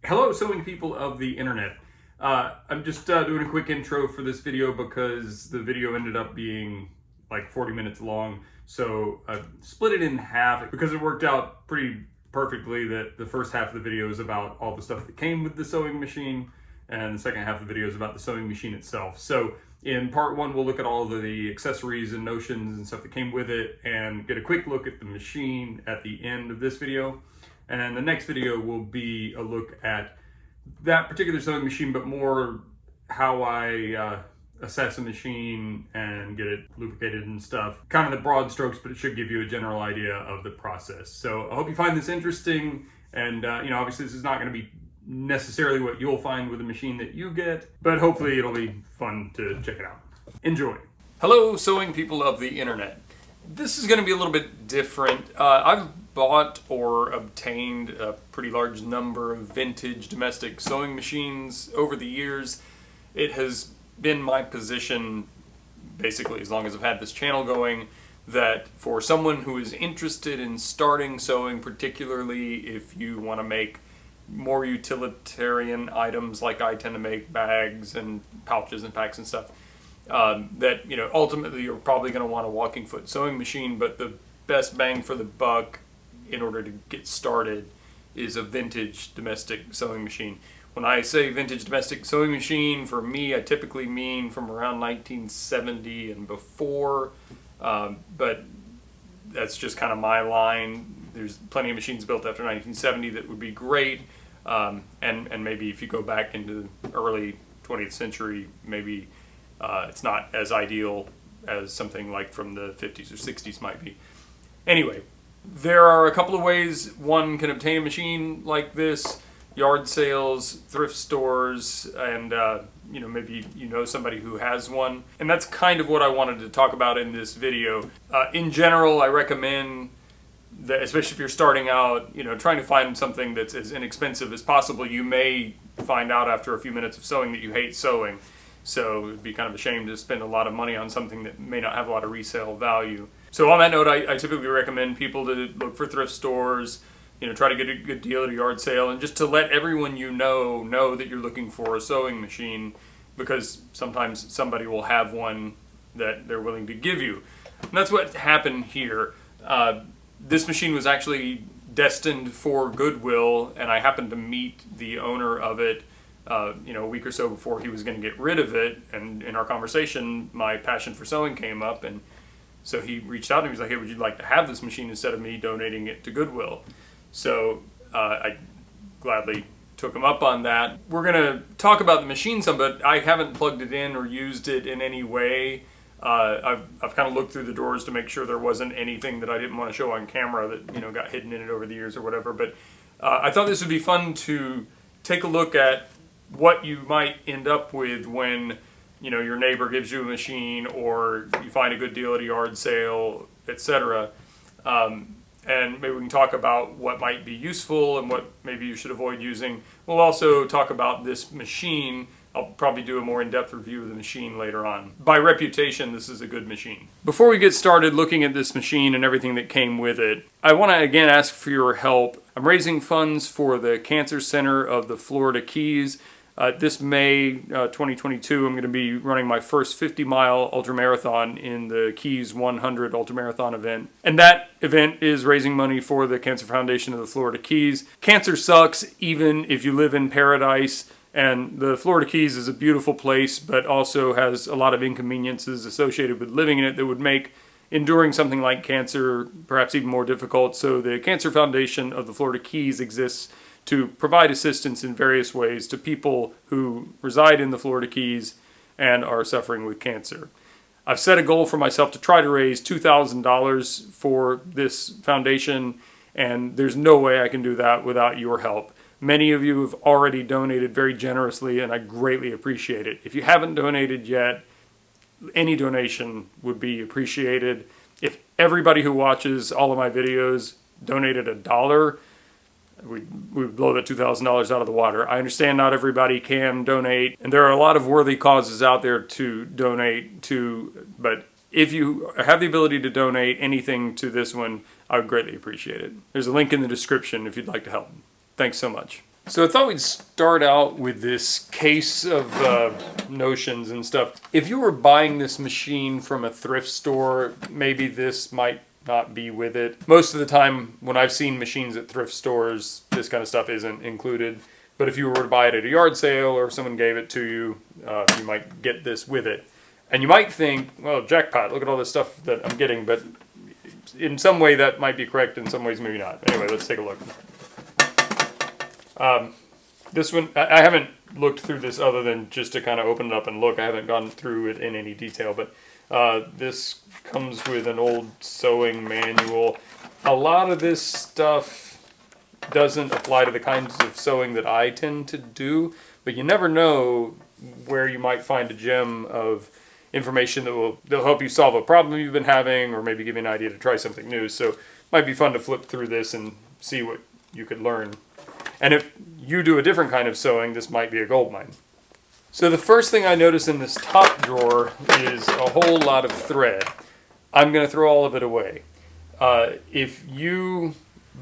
Hello, sewing people of the internet. I'm just doing a quick intro for this video because the video ended up being like 40 minutes long. So I split it in half because it worked out pretty perfectly that the first half of the video is about all the stuff that came with the sewing machine, and the second half of the video is about the sewing machine itself. So in part one, we'll look at all of the accessories and notions and stuff that came with it and get a quick look at the machine at the end of this video. And the next video will be a look at that particular sewing machine, but more how I assess a machine and get it lubricated and stuff. Kind of the broad strokes, but it should give you a general idea of the process. So I hope you find this interesting. And obviously this is not going to be necessarily what you'll find with the machine that you get, but hopefully it'll be fun to check it out. Enjoy. Hello, sewing people of the internet. This is going to be a little bit different. I've bought or obtained a pretty large number of vintage domestic sewing machines over the years. It has been my position, basically as long as I've had this channel going, that for someone who is interested in starting sewing, particularly if you want to make more utilitarian items like I tend to make bags and pouches and packs and stuff, that ultimately you're probably going to want a walking foot sewing machine, but the best bang for the buck in order to get started is a vintage domestic sewing machine. When I say vintage domestic sewing machine, for me I typically mean from around 1970 and before, but that's just kind of my line. There's plenty of machines built after 1970 that would be great, and maybe if you go back into the early 20th century, maybe it's not as ideal as something like from the 50s or 60s might be. Anyway, there are a couple of ways one can obtain a machine like this: yard sales, thrift stores, and maybe you know somebody who has one. And that's kind of what I wanted to talk about in this video. In general, I recommend that, especially if you're starting out, trying to find something that's as inexpensive as possible. You may find out after a few minutes of sewing that you hate sewing, so it'd be kind of a shame to spend a lot of money on something that may not have a lot of resale value. So on that note, I typically recommend people to look for thrift stores, try to get a good deal at a yard sale, and just to let everyone know that you're looking for a sewing machine, because sometimes somebody will have one that they're willing to give you. And that's what happened here. This machine was actually destined for Goodwill, and I happened to meet the owner of it a week or so before he was going to get rid of it, and in our conversation my passion for sewing came up, and so he reached out and he was like, "Hey, would you like to have this machine instead of me donating it to Goodwill?" So I gladly took him up on that. We're going to talk about the machine some, but I haven't plugged it in or used it in any way. I've kind of looked through the drawers to make sure there wasn't anything that I didn't want to show on camera that got hidden in it over the years or whatever. But I thought this would be fun to take a look at what you might end up with when your neighbor gives you a machine, or you find a good deal at a yard sale, etc. And maybe we can talk about what might be useful and what maybe you should avoid using. We'll also talk about this machine. I'll probably do a more in-depth review of the machine later on. By reputation, this is a good machine. Before we get started looking at this machine and everything that came with it, I want to again ask for your help. I'm raising funds for the Cancer Center of the Florida Keys. This May 2022, I'm going to be running my first 50-mile ultramarathon in the Keys 100 ultramarathon event. And that event is raising money for the Cancer Foundation of the Florida Keys. Cancer sucks even if you live in paradise, and the Florida Keys is a beautiful place, but also has a lot of inconveniences associated with living in it that would make enduring something like cancer perhaps even more difficult. So the Cancer Foundation of the Florida Keys exists to provide assistance in various ways to people who reside in the Florida Keys and are suffering with cancer. I've set a goal for myself to try to raise $2,000 for this foundation, and there's no way I can do that without your help. Many of you have already donated very generously, and I greatly appreciate it. If you haven't donated yet, any donation would be appreciated. If everybody who watches all of my videos donated $1, we would blow that $2,000 out of the water. I understand not everybody can donate, and there are a lot of worthy causes out there to donate to, but if you have the ability to donate anything to this one, I would greatly appreciate it. There's a link in the description if you'd like to help. Thanks so much. So I thought we'd start out with this case of notions and stuff. If you were buying this machine from a thrift store, maybe this might not be with it. Most of the time when I've seen machines at thrift stores, this kind of stuff isn't included. But if you were to buy it at a yard sale or if someone gave it to you, you might get this with it. And you might think, well, jackpot, look at all this stuff that I'm getting. But in some way that might be correct, in some ways maybe not. Anyway, let's take a look. This one, I haven't looked through this other than just to kind of open it up and look. I haven't gone through it in any detail, but this comes with an old sewing manual. A lot of this stuff doesn't apply to the kinds of sewing that I tend to do, but you never know where you might find a gem of information that'll help you solve a problem you've been having, or maybe give you an idea to try something new. So it might be fun to flip through this and see what you could learn. And if you do a different kind of sewing, this might be a goldmine. So the first thing I notice in this top drawer is a whole lot of thread. I'm going to throw all of it away. If you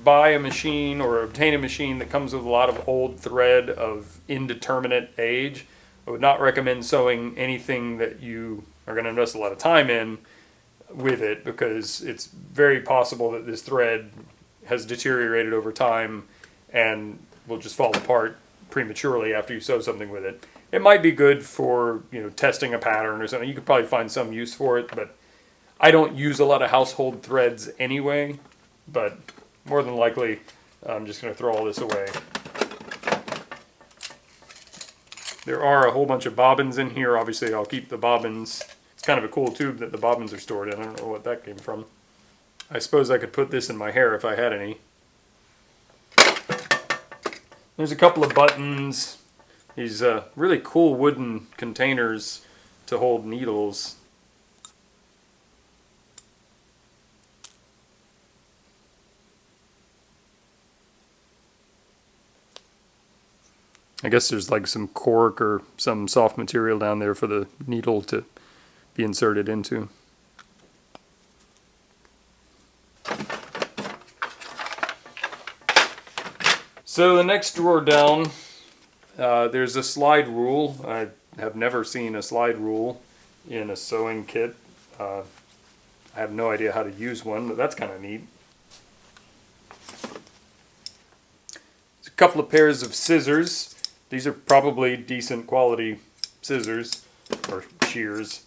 buy a machine or obtain a machine that comes with a lot of old thread of indeterminate age, I would not recommend sewing anything that you are going to invest a lot of time in with it, because it's very possible that this thread has deteriorated over time and will just fall apart prematurely after you sew something with it. It might be good for, testing a pattern or something. You could probably find some use for it, but I don't use a lot of household threads anyway. But more than likely, I'm just going to throw all this away. There are a whole bunch of bobbins in here. Obviously, I'll keep the bobbins. It's kind of a cool tube that the bobbins are stored in. I don't know what that came from. I suppose I could put this in my hair if I had any. There's a couple of buttons. These really cool wooden containers to hold needles. I guess there's like some cork or some soft material down there for the needle to be inserted into. So the next drawer down, there's a slide rule. I have never seen a slide rule in a sewing kit. I have no idea how to use one, but that's kind of neat. There's a couple of pairs of scissors. These are probably decent quality scissors, or shears.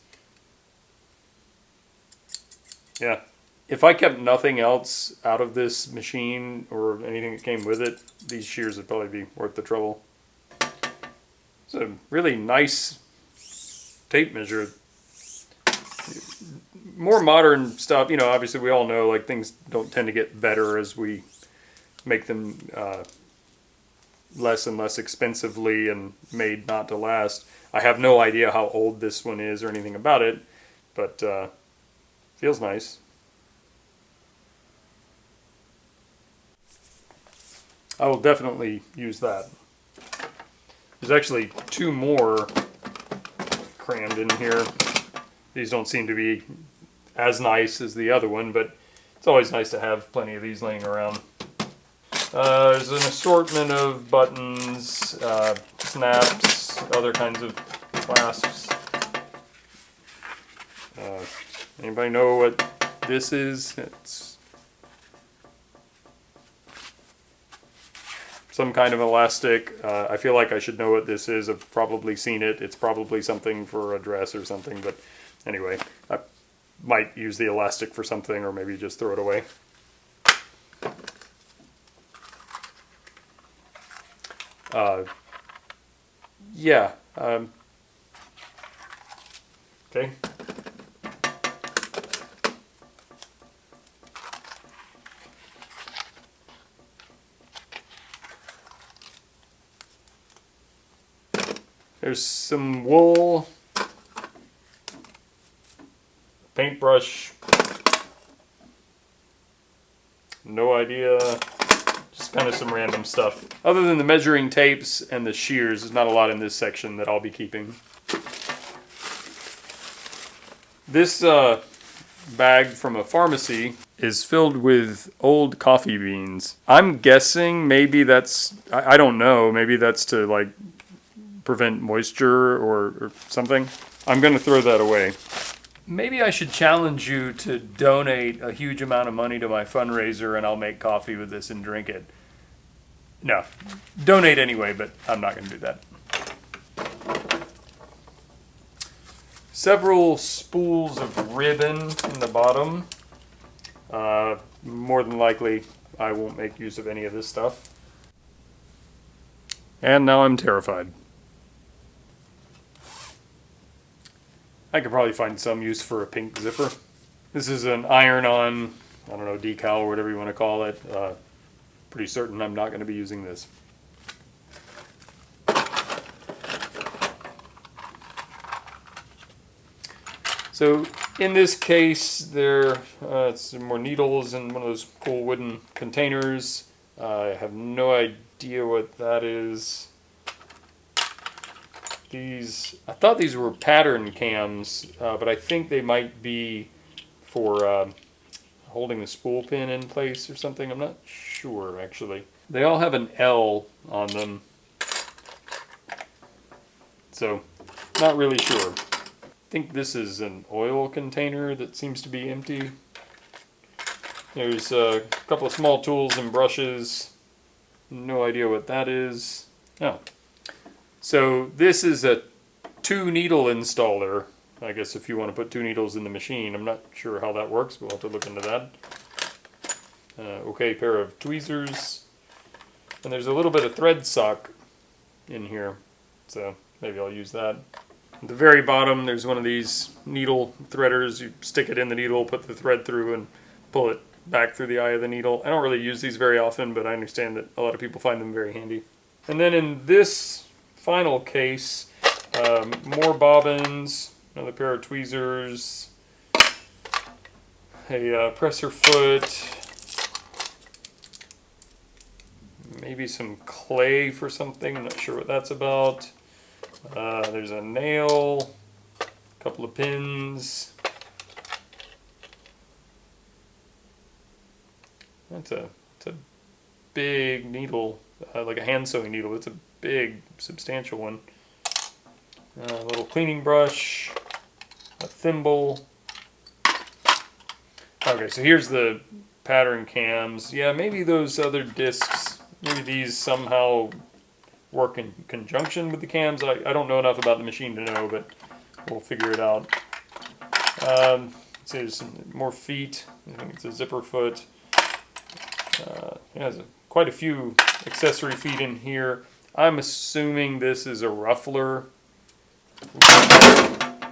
Yeah. If I kept nothing else out of this machine or anything that came with it, these shears would probably be worth the trouble. It's a really nice tape measure. More modern stuff, obviously we all know like things don't tend to get better as we make them less and less expensively and made not to last. I have no idea how old this one is or anything about it, but feels nice. I will definitely use that. There's actually two more crammed in here. These don't seem to be as nice as the other one, but it's always nice to have plenty of these laying around. There's an assortment of buttons, snaps, other kinds of clasps. Anybody know what this is? It's some kind of elastic. I feel like I should know what this is. I've probably seen it. It's probably something for a dress or something, but anyway, I might use the elastic for something or maybe just throw it away. Yeah. Okay. There's some wool, paintbrush, no idea, just kind of some random stuff. Other than the measuring tapes and the shears, there's not a lot in this section that I'll be keeping. This bag from a pharmacy is filled with old coffee beans. I'm guessing maybe that's, I don't know, maybe that's to like prevent moisture or something. I'm going to throw that away. Maybe I should challenge you to donate a huge amount of money to my fundraiser and I'll make coffee with this and drink it. No, donate anyway, but I'm not going to do that. Several spools of ribbon in the bottom. More than likely, I won't make use of any of this stuff. And now I'm terrified. I could probably find some use for a pink zipper. This is an iron-on, I don't know, decal or whatever you want to call it. Pretty certain I'm not going to be using this. So in this case, there some more needles in one of those cool wooden containers. I have no idea what that is. I thought these were pattern cams, but I think they might be for holding the spool pin in place or something. I'm not sure, actually. They all have an L on them, so not really sure. I think this is an oil container that seems to be empty. There's a couple of small tools and brushes. No idea what that is. Oh. So this is a 2-needle installer. I guess if you want to put 2 needles in the machine. I'm not sure how that works, but we'll have to look into that. Okay, pair of tweezers. And there's a little bit of thread sock in here, so maybe I'll use that. At the very bottom, there's one of these needle threaders. You stick it in the needle, put the thread through, and pull it back through the eye of the needle. I don't really use these very often, but I understand that a lot of people find them very handy. And then in this final case, more bobbins, another pair of tweezers, a presser foot, maybe some clay for something. I'm not sure what that's about. There's a nail, a couple of pins. It's a big needle, like a hand sewing needle. It's a big, substantial one. A little cleaning brush, a thimble. Okay, so here's the pattern cams. Yeah, maybe those other discs, maybe these somehow work in conjunction with the cams. I don't know enough about the machine to know, but we'll figure it out. Let's see, there's some more feet. I think it's a zipper foot. It has quite a few accessory feet in here. I'm assuming this is a ruffler.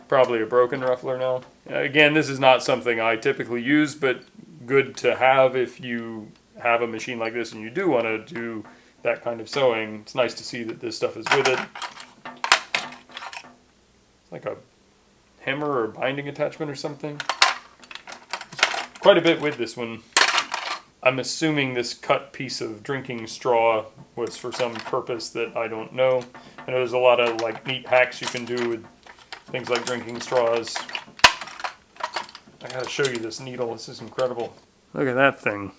Probably a broken ruffler now. Again, this is not something I typically use, but good to have if you have a machine like this and you do want to do that kind of sewing. It's nice to see that this stuff is with it. It's like a hammer or binding attachment or something. Quite a bit with this one. I'm assuming this cut piece of drinking straw was for some purpose that I don't know. I know there's a lot of like neat hacks you can do with things like drinking straws. I gotta show you this needle. This is incredible. Look at that thing.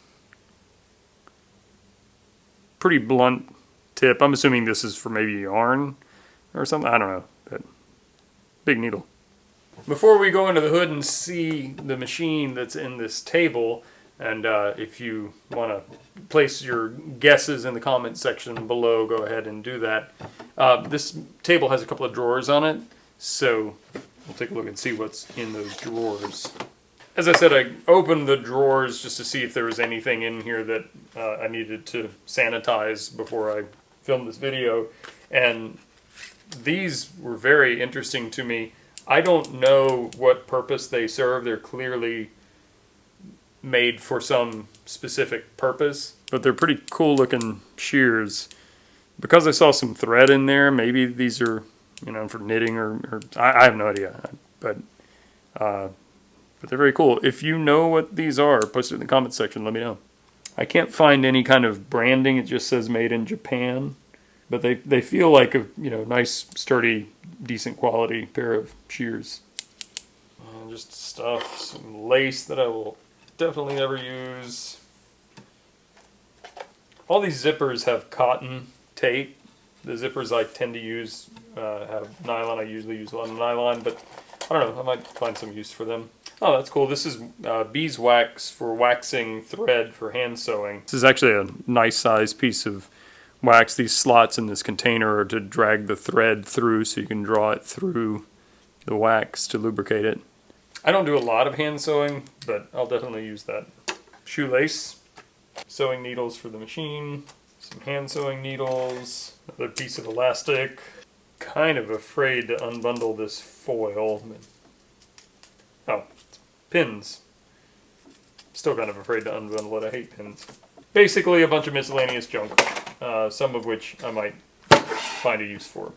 Pretty blunt tip. I'm assuming this is for maybe yarn or something. I don't know, but big needle. Before we go into the hood and see the machine that's in this table, and if you want to place your guesses in the comment section below, go ahead and do that. This table has a couple of drawers on it, so we'll take a look and see what's in those drawers. As I said, I opened the drawers just to see if there was anything in here that I needed to sanitize before I filmed this video, and these were very interesting to me. I don't know what purpose they serve. They're clearly made for some specific purpose, but they're pretty cool looking shears. Because I saw some thread in there, maybe these are, you know, for knitting or I have no idea, but they're very cool. If you know what these are, post it in the comment section, let me know. I can't find any kind of branding. It just says made in Japan, but they feel like a, you know, nice, sturdy, decent quality pair of shears. just stuff. Some lace that I will definitely never use. All these zippers have cotton tape. The zippers I tend to use have nylon. I usually use a lot of nylon, but I don't know, I might find some use for them. Oh, that's cool. This is beeswax for waxing thread for hand sewing. This is actually a nice sized piece of wax. These slots in this container are to drag the thread through so you can draw it through the wax to lubricate it. I don't do a lot of hand sewing, but I'll definitely use that. Shoelace, sewing needles for the machine, some hand sewing needles, another piece of elastic. Kind of afraid to unbundle this foil. Oh, pins. Still kind of afraid to unbundle it. I hate pins. Basically a bunch of miscellaneous junk, some of which I might find a use for.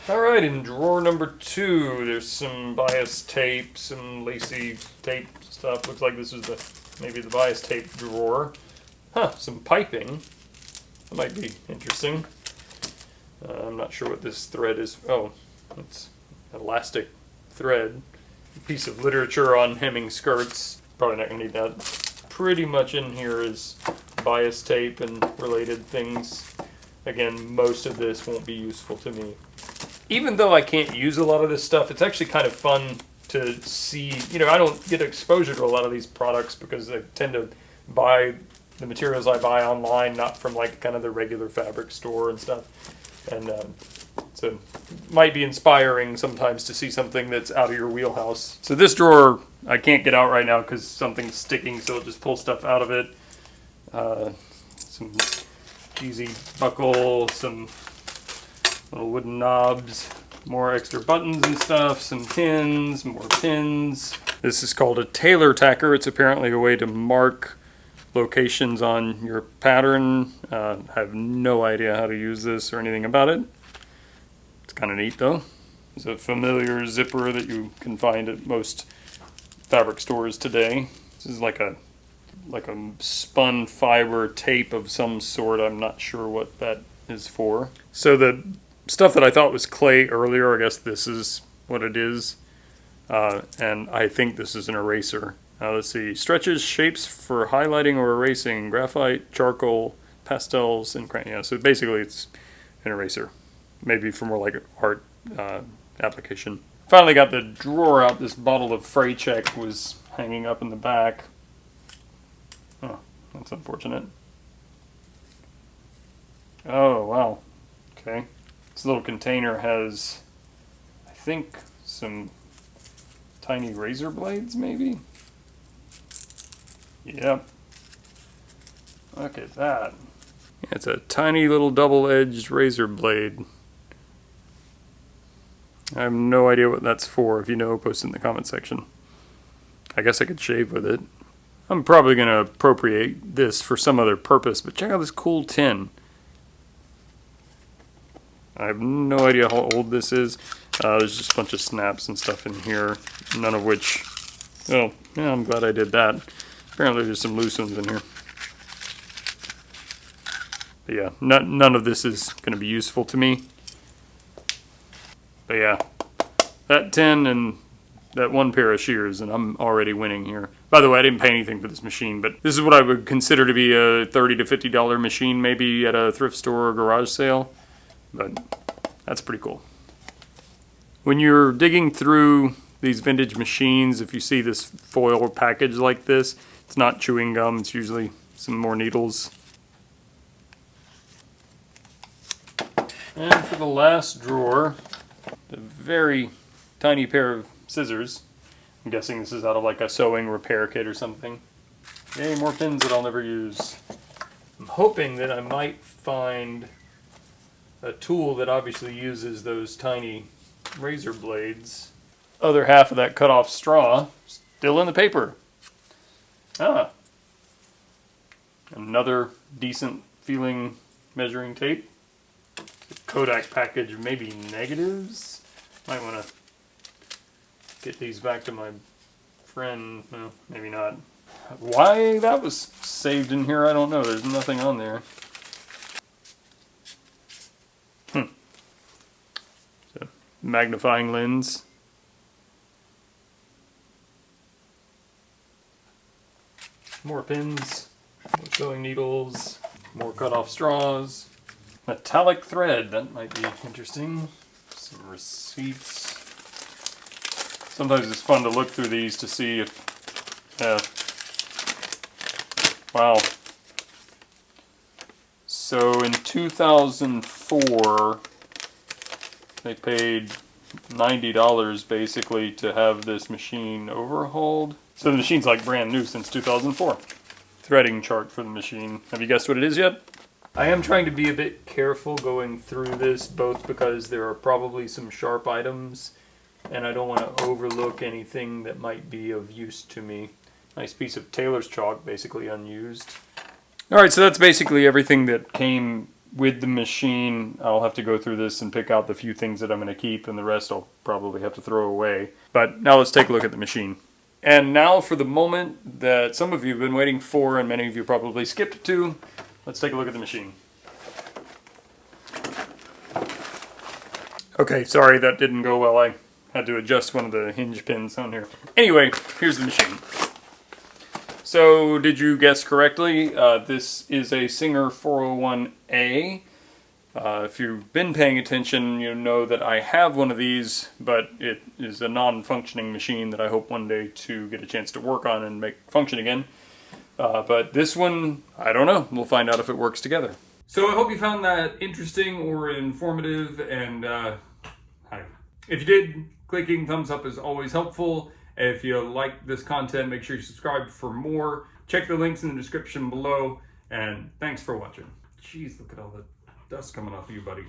Alright, in drawer number 2, there's some bias tape, some lacy tape stuff. Looks like this is maybe the bias tape drawer. Huh, some piping. That might be interesting. I'm not sure what this thread is. Oh, it's elastic thread. A piece of literature on hemming skirts. Probably not going to need that. Pretty much in here is bias tape and related things. Again, most of this won't be useful to me. Even though I can't use a lot of this stuff, it's actually kind of fun to see. You know, I don't get exposure to a lot of these products because I tend to buy the materials I buy online, not from like kind of the regular fabric store and stuff. And so it might be inspiring sometimes to see something that's out of your wheelhouse. So this drawer I can't get out right now because something's sticking, so I'll just pull stuff out of it. Some easy buckle, some little wooden knobs, more extra buttons and stuff, some pins, more pins. This is called a Tailor Tacker. It's apparently a way to mark locations on your pattern. I have no idea how to use this or anything about it. It's kind of neat though. It's a familiar zipper that you can find at most fabric stores today. This is like a spun fiber tape of some sort. I'm not sure what that is for. So the stuff that I thought was clay earlier, I guess this is what it is. And I think this is an eraser. Let's see. Stretches, shapes for highlighting or erasing, graphite, charcoal, pastels, and crayon. Yeah, so basically it's an eraser. Maybe for more like art application. Finally got the drawer out. This bottle of Fray Check was hanging up in the back. Oh, that's unfortunate. Oh, wow. Okay. This little container has, I think, some tiny razor blades, maybe? Yep. Look at that. Yeah, it's a tiny little double-edged razor blade. I have no idea what that's for. If you know, post it in the comment section. I guess I could shave with it. I'm probably going to appropriate this for some other purpose, but check out this cool tin. I have no idea how old this is. There's just a bunch of snaps and stuff in here, none of which... Oh, yeah, I'm glad I did that. Apparently there's some loose ones in here. But yeah, none of this is going to be useful to me. But yeah, that tin and that one pair of shears, and I'm already winning here. By the way, I didn't pay anything for this machine, but this is what I would consider to be a $30 to $50 machine, maybe at a thrift store or garage sale. But that's pretty cool. When you're digging through these vintage machines, if you see this foil package like this, it's not chewing gum, it's usually some more needles. And for the last drawer, a very tiny pair of scissors. I'm guessing this is out of like a sewing repair kit or something. Yay, more pins that I'll never use. I'm hoping that I might find a tool that obviously uses those tiny razor blades. Other half of that cut off straw still in the paper. Ah. Another decent feeling measuring tape. Kodak package, maybe negatives. Might want to get these back to my friend. Well, maybe not. Why that was saved in here, I don't know. There's nothing on there. So, magnifying lens. More pins, more sewing needles, more cut-off straws. Metallic thread, that might be interesting. Some receipts. Sometimes it's fun to look through these to see if, wow. So in 2004, they paid $90 basically to have this machine overhauled. So the machine's like brand new since 2004. Threading chart for the machine. Have you guessed what it is yet? I am trying to be a bit careful going through this, both because there are probably some sharp items and I don't want to overlook anything that might be of use to me. Nice piece of tailor's chalk, basically unused. Alright, so that's basically everything that came with the machine. I'll have to go through this and pick out the few things that I'm going to keep, and the rest I'll probably have to throw away. But now let's take a look at the machine. And now for the moment that some of you have been waiting for, and many of you probably skipped to, let's take a look at the machine. Okay, sorry, that didn't go well. I had to adjust one of the hinge pins on here. Anyway, here's the machine. So, did you guess correctly? This is a Singer 401A. If you've been paying attention, you know that I have one of these, but it is a non-functioning machine that I hope one day to get a chance to work on and make function again. But this one, I don't know. We'll find out if it works together. So I hope you found that interesting or informative, and if you did, clicking thumbs up is always helpful. If you like this content, make sure you subscribe for more. Check the links in the description below, and thanks for watching. Jeez, look at all the dust coming off of you, buddy.